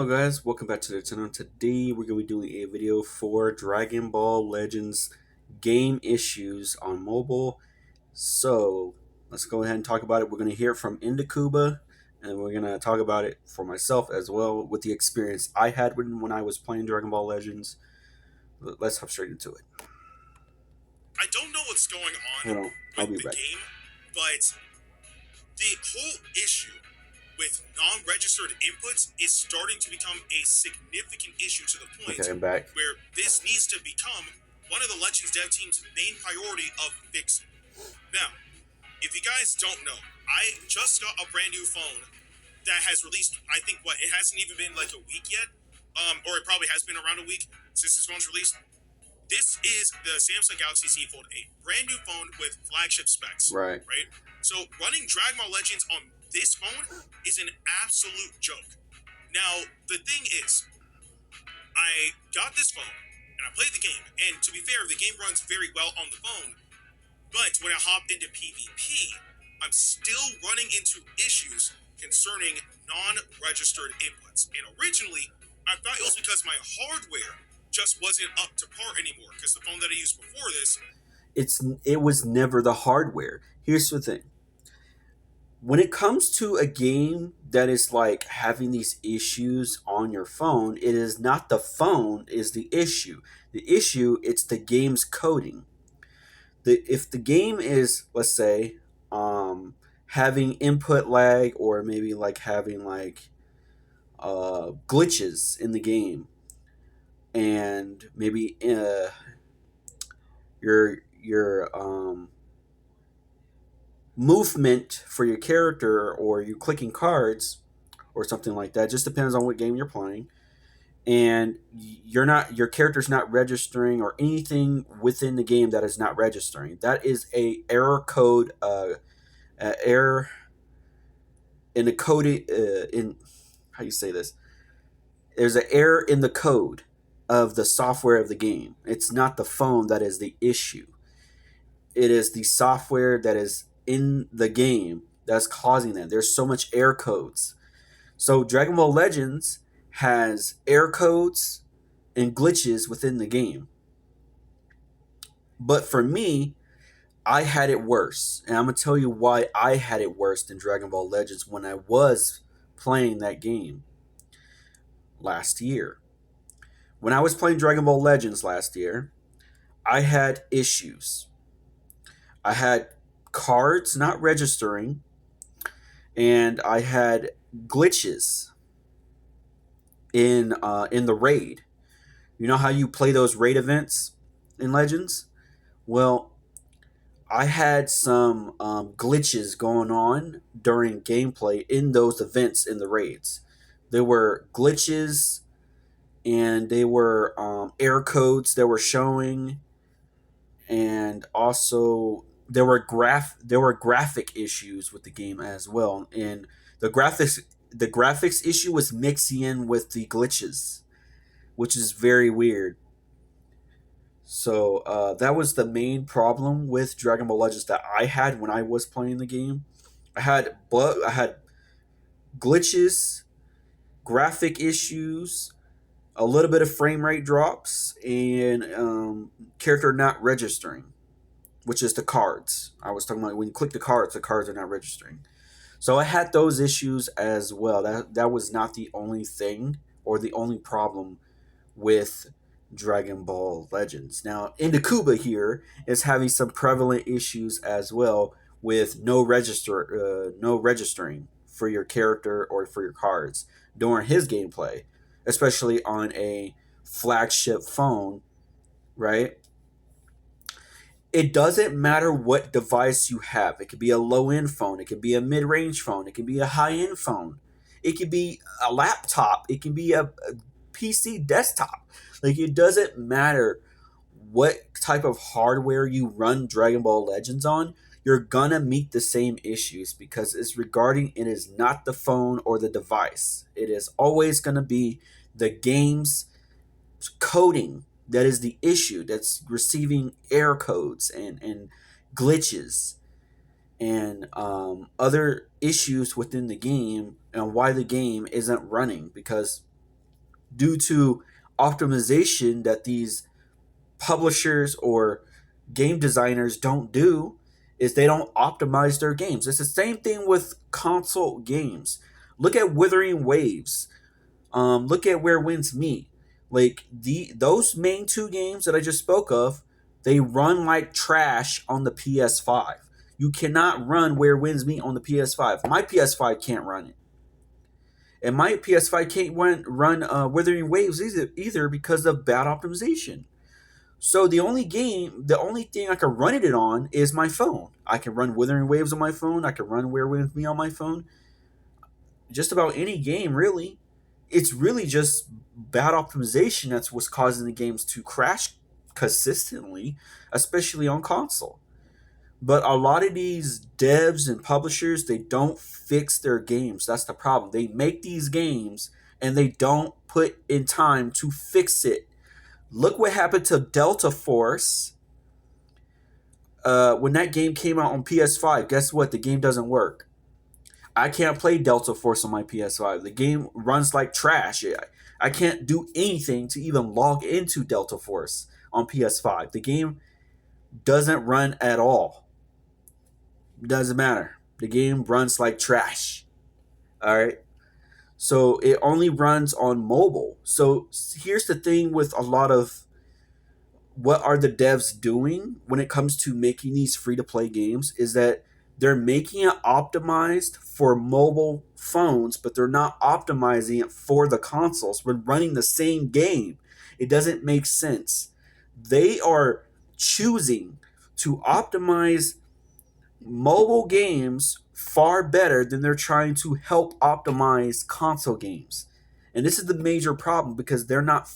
Hello guys, welcome back to the channel. Today we're going to be doing a video for Dragon Ball Legends game issues on mobile. So let's go ahead and talk about it. We're going to hear it from Indakuba, and we're going to talk about it for myself as well with the experience I had when I was playing Dragon Ball Legends. Let's hop straight into it. I don't know what's going Hold on on, I'll with be the back. game, but the whole issue with non-registered inputs is starting to become a significant issue to the point Okay, I'm back. where this needs to become one of the Legends dev team's main priority of fixing. Now, if you guys don't know, I just got a brand new phone that has released, I think, it hasn't even been like a week yet, or it probably has been around a week since this phone's released. This is the Samsung Galaxy Z Fold 8, brand new phone with flagship specs, Right. right? So running Dragon Ball Legends on this phone is an absolute joke. Now, the thing is, I got this phone and I played the game, and to be fair, the game runs very well on the phone, but when I hop into PvP, I'm still running into issues concerning non-registered inputs. And originally, I thought it was because my hardware just wasn't up to par anymore, because the phone that I used before this. It was never the hardware. Here's the thing. When it comes to a game that is like having these issues on your phone, it is not the phone is the issue. The issue, it's the game's coding. If the game is, let's say, having input lag, or maybe like having like glitches in the game, and maybe your movement for your character, or you clicking cards or something like that, just depends on what game you're playing, and your character's not registering, or anything within the game that is not registering, that is a error code, error in the code, in how you say this, there's an error in the code of the software of the game. It's not the phone that is the issue. It is the software that is in the game that's causing that. There's so much error codes. So Dragon Ball Legends has error codes and glitches within the game. But for me, I had it worse. And I'm going to tell you why I had it worse than Dragon Ball Legends when I was playing that game last year. When I was playing Dragon Ball Legends last year, I had issues. I had cards not registering, and I had glitches in the raid. You know how you play those raid events in Legends? Well, I had some glitches going on during gameplay in those events in the raids. There were glitches, and they were error codes that were showing, and also there were graphic issues with the game as well. And the graphics issue was mixing in with the glitches, which is very weird. So that was the main problem with Dragon Ball Legends that I had when I was playing the game. I had glitches, graphic issues, a little bit of frame rate drops, and character not registering, which is the cards. I was talking about when you click the cards are not registering. So I had those issues as well. That was not the only thing or the only problem with Dragon Ball Legends. Now, Indakuba here is having some prevalent issues as well with no registering for your character or for your cards during his gameplay, especially on a flagship phone, right? It doesn't matter what device you have. It could be a low end phone, it could be a mid range phone, it could be a high end phone, it could be a laptop, it can be a PC desktop. Like, it doesn't matter what type of hardware you run Dragon Ball Legends on, you're gonna meet the same issues because it is not the phone or the device. It is always gonna be the game's coding that is the issue, that's receiving error codes and glitches and other issues within the game, and why the game isn't running, because due to optimization that these publishers or game designers don't do is they don't optimize their games. It's the same thing with console games. Look at Withering Waves. Look at Where Winds Meet. Like those main two games that I just spoke of, they run like trash on the PS5. You cannot run Where Winds Meet on the PS5. My PS5 can't run it. And my PS5 can't run Withering Waves either because of bad optimization. So the only thing I can run it on is my phone. I can run Withering Waves on my phone. I can run Where Winds Meet on my phone. Just about any game, really. It's really just bad optimization that's what's causing the games to crash consistently, especially on console. But a lot of these devs and publishers, they don't fix their games. That's the problem. They make these games and they don't put in time to fix it. Look what happened to Delta Force when that game came out on PS5. Guess what? The game doesn't work. I can't play Delta Force on my PS5. The game runs like trash. I can't do anything to even log into Delta Force on PS5. The game doesn't run at all. Doesn't matter. The game runs like trash. All right. So it only runs on mobile. So here's the thing with a lot of what are the devs doing when it comes to making these free to play games is that they're making it optimized for mobile phones, but they're not optimizing it for the consoles. We're running the same game. It doesn't make sense. They are choosing to optimize mobile games far better than they're trying to help optimize console games. And this is the major problem because they're not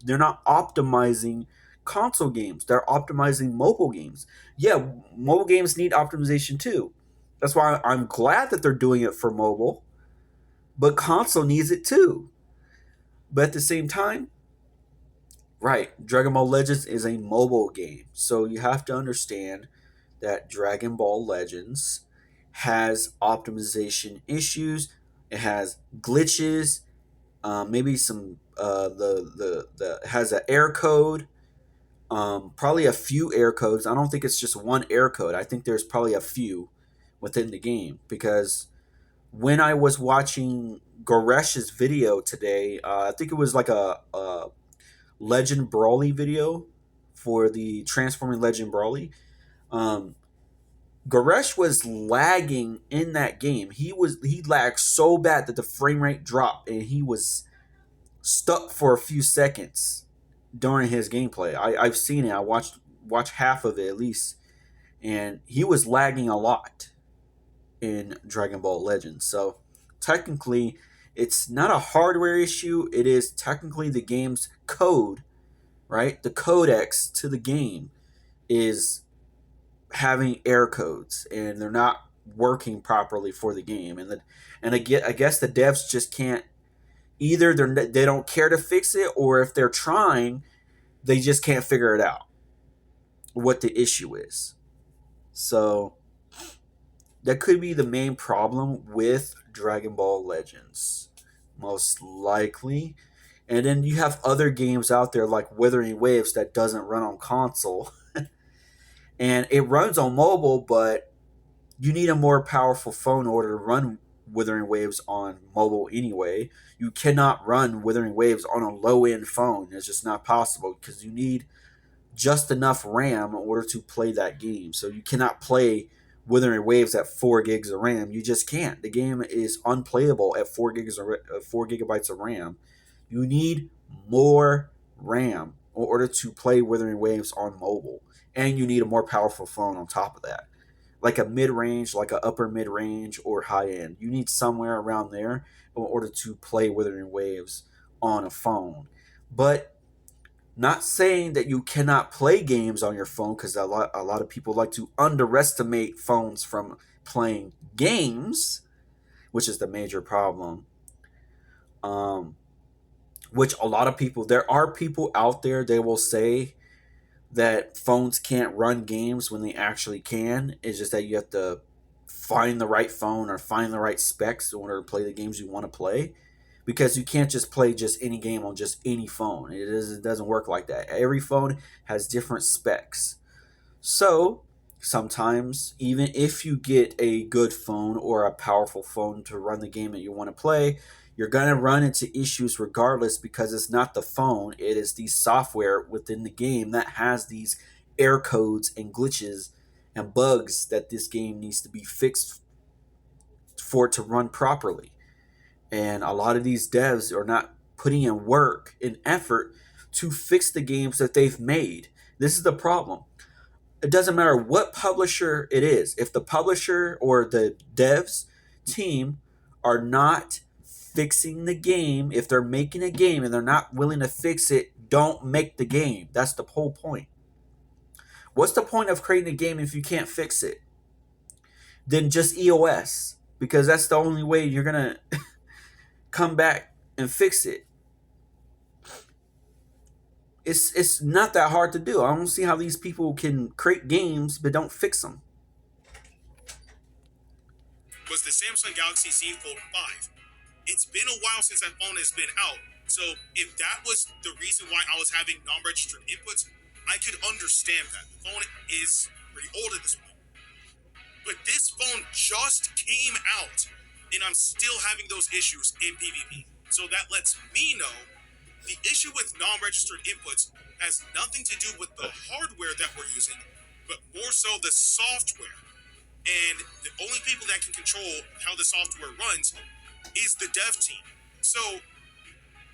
optimizing console games. They're optimizing mobile games. Yeah, mobile games need optimization too. That's why I'm glad that they're doing it for mobile, but console needs it too. But at the same time, right, Dragon Ball Legends is a mobile game. So you have to understand that Dragon Ball Legends has optimization issues. It has glitches, maybe some the has an error code, probably a few error codes. I don't think it's just one error code. I think there's probably a few within the game because when I was watching Goresh's video today, I think it was like a Legend Brawly video for the Transforming Legend Brawly. Um, Goresh was lagging in that game. He lagged so bad that the frame rate dropped and he was stuck for a few seconds during his gameplay. I've seen it. I watched half of it at least, and he was lagging a lot in Dragon Ball Legends. So technically, it's not a hardware issue. It is technically the game's code, right? The codex to the game is having error codes, and they're not working properly for the game. I guess the devs just can't either they don't care to fix it, or if they're trying, they just can't figure it out what the issue is. So that could be the main problem with Dragon Ball Legends, most likely. And then you have other games out there like Withering Waves that doesn't run on console, and it runs on mobile, but you need a more powerful phone in order to run Withering Waves on mobile anyway. You cannot run Withering Waves on a low end phone. It's just not possible because you need just enough RAM in order to play that game. So you cannot play Withering Waves at 4 gigs of RAM. You just can't. The game is unplayable at 4 gigabytes of RAM. You need more RAM in order to play Withering Waves on mobile, and you need a more powerful phone on top of that, like a mid range, like a upper mid range or high end. You need somewhere around there in order to play Withering Waves on a phone. But not saying that you cannot play games on your phone, because a lot of people like to underestimate phones from playing games, which is the major problem. Um, which a lot of people, there are people out there, they will say that phones can't run games when they actually can. It's just that you have to find the right phone or find the right specs in order to play the games you want to play. because you can't just play just any game on just any phone. It doesn't work like that. Every phone has different specs. So sometimes, even if you get a good phone or a powerful phone to run the game that you want to play, you're going to run into issues regardless, because it's not the phone, it is the software within the game that has these error codes and glitches and bugs that this game needs to be fixed for it to run properly. And a lot of these devs are not putting in work and effort to fix the games that they've made. This is the problem. It doesn't matter what publisher it is. If the publisher or the devs team are not fixing the game, if they're making a game and they're not willing to fix it, don't make the game. That's the whole point. What's the point of creating a game if you can't fix it? Then just EOS, because that's the only way you're going to come back and fix it. It's not that hard to do. I don't see how these people can create games but don't fix them. Was the Samsung Galaxy Z Fold 5. It's been a while since that phone has been out, so if that was the reason why I was having non-registered inputs, I could understand that. The phone is pretty old at this point. But this phone just came out, and I'm still having those issues in PvP. So that lets me know the issue with non-registered inputs has nothing to do with the hardware that we're using, but more so the software. And the only people that can control how the software runs is the dev team. So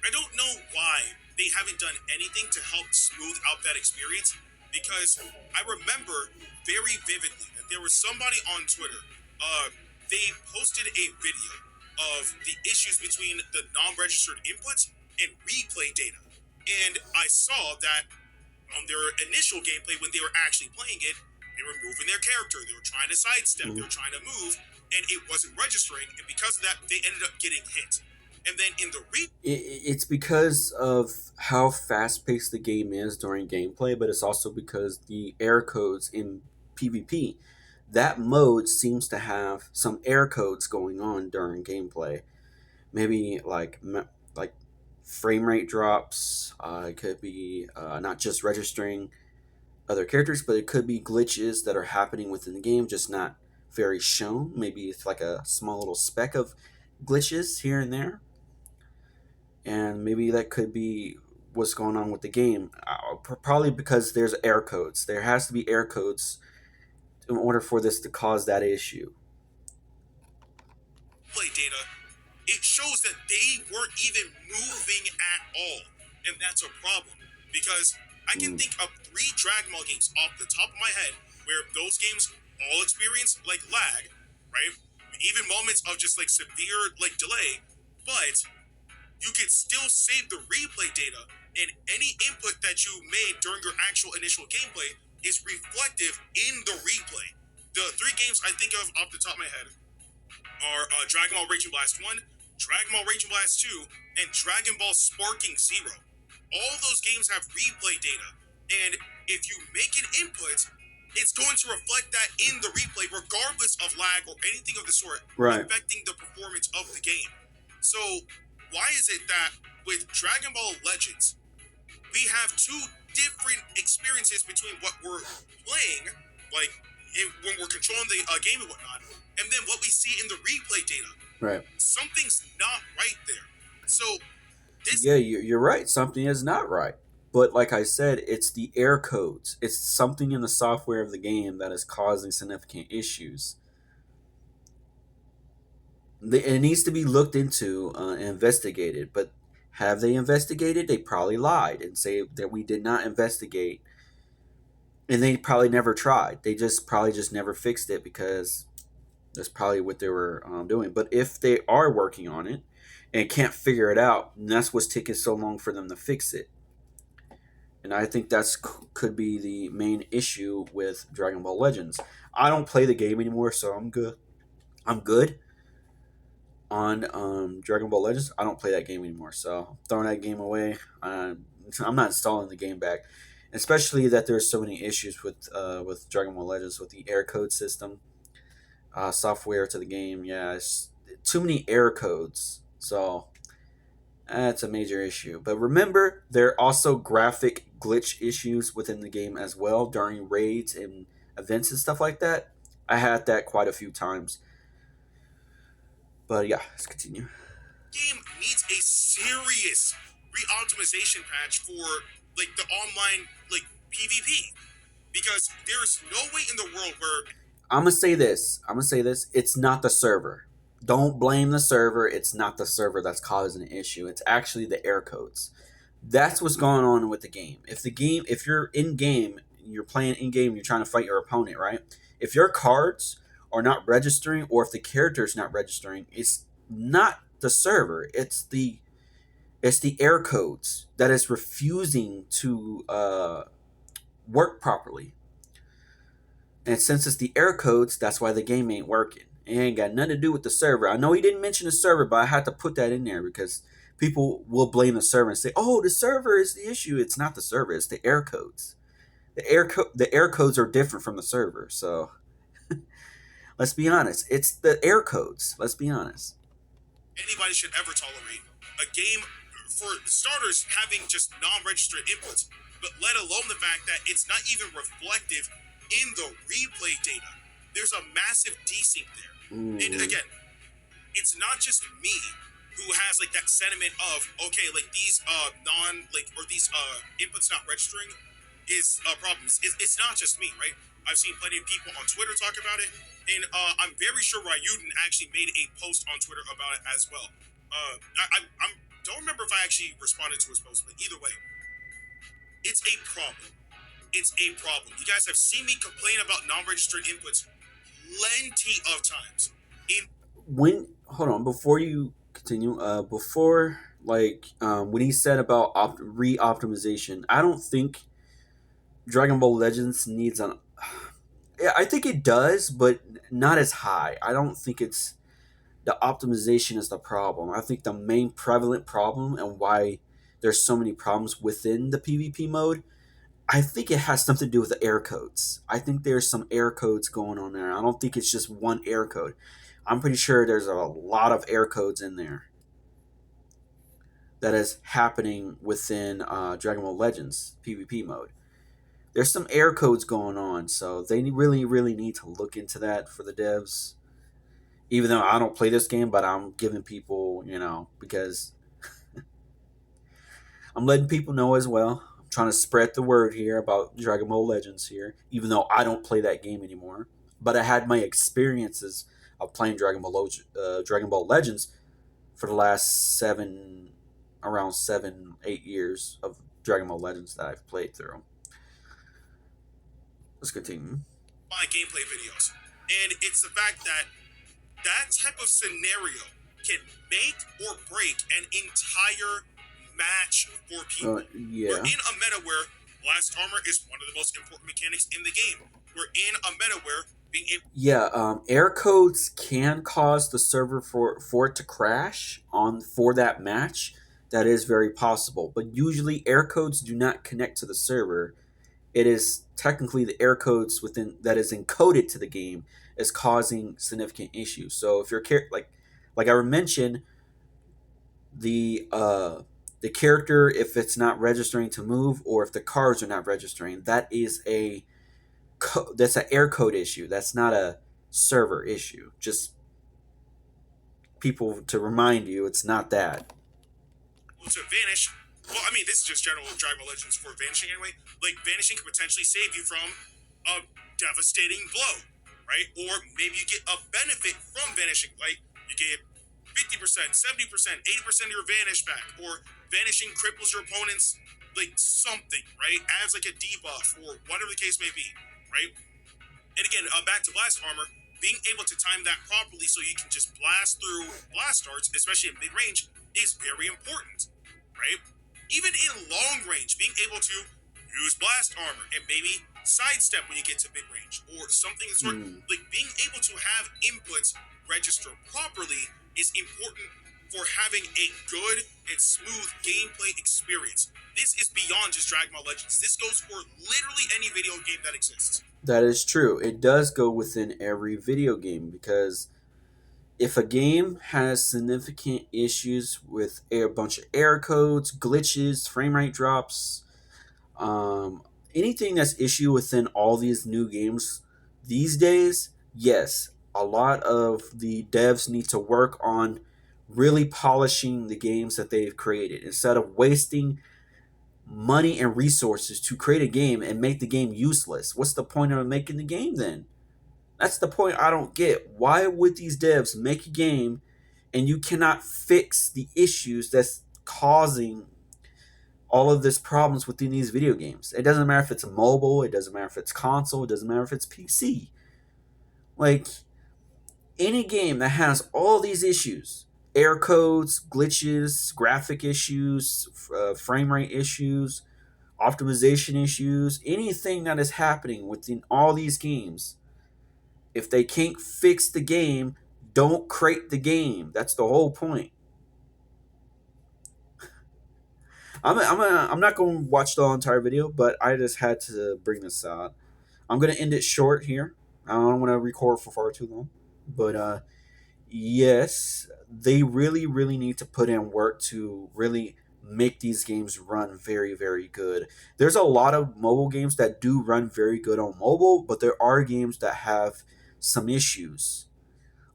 I don't know why they haven't done anything to help smooth out that experience, because I remember very vividly that there was somebody on Twitter. They posted a video of the issues between the non-registered inputs and replay data, and I saw that on their initial gameplay when they were actually playing it, they were moving their character, they were trying to sidestep, they were trying to move, and it wasn't registering, and because of that, they ended up getting hit. And then in the It's because of how fast paced the game is during gameplay, but it's also because the error codes in PvP. That mode seems to have some error codes going on during gameplay. Maybe like frame rate drops. It could be not just registering other characters, but it could be glitches that are happening within the game, just not very shown. Maybe it's like a small little speck of glitches here and there, and maybe that could be what's going on with the game. Probably because there's error codes. There has to be error codes in order for this to cause that issue. replay data, it shows that they weren't even moving at all. And that's a problem, because I can think of 3 Dragon Ball games off the top of my head where those games all experience like lag, right? Even moments of just like severe like delay, but you could still save the replay data, and any input that you made during your actual initial gameplay is reflective in the replay. The 3 games I think of off the top of my head are Dragon Ball Raging Blast 1, Dragon Ball Raging Blast 2, and Dragon Ball Sparking Zero. All those games have replay data, and if you make an input, it's going to reflect that in the replay, regardless of lag or anything of the sort, Right. affecting the performance of the game. So, why is it that with Dragon Ball Legends, we have 2 different experiences between what we're playing, like when we're controlling the game and whatnot, and then what we see in the replay data? Right. Something's not right there. So, this Yeah, you're right. Something is not right. But like I said, it's the error codes. It's something in the software of the game that is causing significant issues. It needs to be looked into and investigated. But have they investigated? They probably lied and say that we did not investigate, and they probably never tried. They just probably just never fixed it because that's probably what they were doing. But if they are working on it and can't figure it out, and that's what's taking so long for them to fix it. And I think that's could be the main issue with Dragon Ball Legends. I don't play the game anymore, so I'm good. I'm good on Dragon Ball Legends. I don't play that game anymore, so I'm throwing that game away. I'm not installing the game back, especially that there's so many issues with Dragon Ball Legends with the error code system, software to the game. Yeah, it's too many error codes. So That's a major issue. But remember, there are also graphic glitch issues within the game as well during raids and events and stuff like that. I had that quite a few times. But yeah, let's continue. Game needs a serious re-optimization patch for like the online like PvP because there's no way in the world where I'm gonna say this. I'm gonna say this. It's not the server. Don't blame the server. It's not the server that's causing the issue. It's actually the error codes. That's what's going on with the game. If you're in game, you're playing in game, you're trying to fight your opponent, right? If your cards are not registering, or if the character is not registering, it's not the server. It's the error codes that is refusing to work properly. And since it's the error codes, that's why the game ain't working. It ain't got nothing to do with the server. I know he didn't mention the server, but I had to put that in there because people will blame the server and say, "Oh, the server is the issue." It's not the server; it's the error codes. The error codes are different from the server. So let's be honest. It's the error codes. Let's be honest. anybody should ever tolerate a game for starters having just non-registered inputs, but let alone the fact that it's not even reflective in the replay data. There's a massive desync there. And Mm. again, it's not just me who has like that sentiment of okay, like these non like or these inputs not registering is a problem. It's not just me, right? I've seen plenty of people on Twitter talk about it, and I'm very sure Ryuden actually made a post on Twitter about it as well. I don't remember if I actually responded to his post, but either way, it's a problem. It's a problem. You guys have seen me complain about non-registered inputs plenty of times. In When hold on before you continue. Before when he said about re-optimization, I don't think Dragon Ball Legends needs an. Yeah, I think it does, but not as high. I don't think it's the optimization is the problem. I think the main prevalent problem and why there's so many problems within the PvP mode, I think it has something to do with the error codes. I think there's some error codes going on there. I don't think it's just one error code. I'm pretty sure there's a lot of error codes in there that is happening within Dragon Ball Legends PvP mode. There's some error codes going on, so they really, really need to look into that for the devs. Even though I don't play this game, but I'm giving people, because I'm letting people know as well. I'm trying to spread the word here about Dragon Ball Legends here, even though I don't play that game anymore. But I had my experiences of playing Dragon Ball Legends for the last around 7, 8 years of Dragon Ball Legends that I've played through. Let's continue. my gameplay videos. And it's the fact that that type of scenario can make or break an entire match for people. We're Yeah. in a meta where blast armor is one of the most important mechanics in the game. We're in a meta where being able Yeah, error codes can cause the server for it to crash on for that match. That is very possible, but usually error codes do not connect to the server. It is technically the error codes within that is encoded to the game is causing significant issues. So if you're like I mentioned, the character, if it's not registering to move or if the cards are not registering, that's an error code issue. That's not a server issue. Just people to remind you, it's not that. to vanish. Well, I mean, this is just general Dragon Ball Legends for vanishing anyway. Like, vanishing could potentially save you from a devastating blow, right? Or maybe you get a benefit from vanishing. Like, you get 50%, 70%, 80% of your vanish back. Or vanishing cripples your opponent's, like, something, right? Adds, like, a debuff or whatever the case may be, right? And again, back to blast armor, being able to time that properly so you can just blast through blast darts, especially in mid range, is very important, right? Even in long range, being able to use blast armor and maybe sidestep when you get to mid range or something sort like being able to have inputs register properly is important for having a good and smooth gameplay experience. This is beyond just Dragon Ball Legends. This goes for literally any video game that exists. That is true. It does go within every video game because if a game has significant issues with a bunch of error codes, glitches, frame rate drops, um, anything that's issue within all these new games these days, yes, a lot of the devs need to work on really polishing the games that they've created instead of wasting money and resources to create a game and make the game useless. What's the point of making the game then? That's the point I don't get. Why would these devs make a game and you cannot fix the issues that's causing all of this problems within these video games? It doesn't matter if it's mobile, it doesn't matter if it's console, it doesn't matter if it's PC. Like any game that has all these issues, error codes, glitches, graphic issues, frame rate issues, optimization issues, anything that is happening within all these games, if they can't fix the game, don't create the game. That's the whole point. I'm not going to watch the entire video, but I just had to bring this out. I'm going to end it short here. I don't want to record for far too long. But yes, they really, really need to put in work to really make these games run very, very good. There's a lot of mobile games that do run very good on mobile, but there are games that have some issues.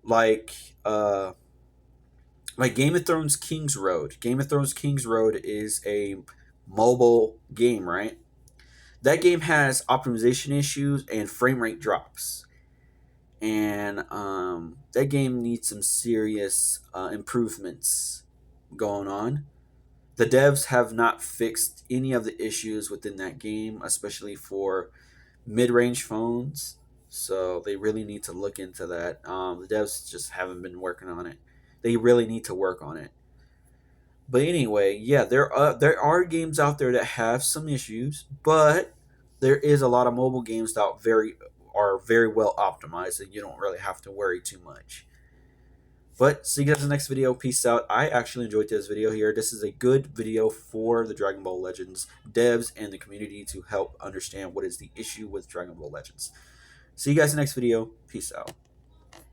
Like Game of Thrones King's Road. Game of Thrones King's Road is a mobile game, right? That game has optimization issues and frame rate drops. And that game needs some serious improvements going on. The devs have not fixed any of the issues within that game, especially for mid-range phones. So they really need to look into that. The devs just haven't been working on it. They really need to work on it. But anyway, yeah, there are games out there that have some issues, but there is a lot of mobile games that are very well optimized, and you don't really have to worry too much. But see you guys in the next video. Peace out. I actually enjoyed this video here. This is a good video for the Dragon Ball Legends devs and the community to help understand what is the issue with Dragon Ball Legends. See you guys in the next video. Peace out.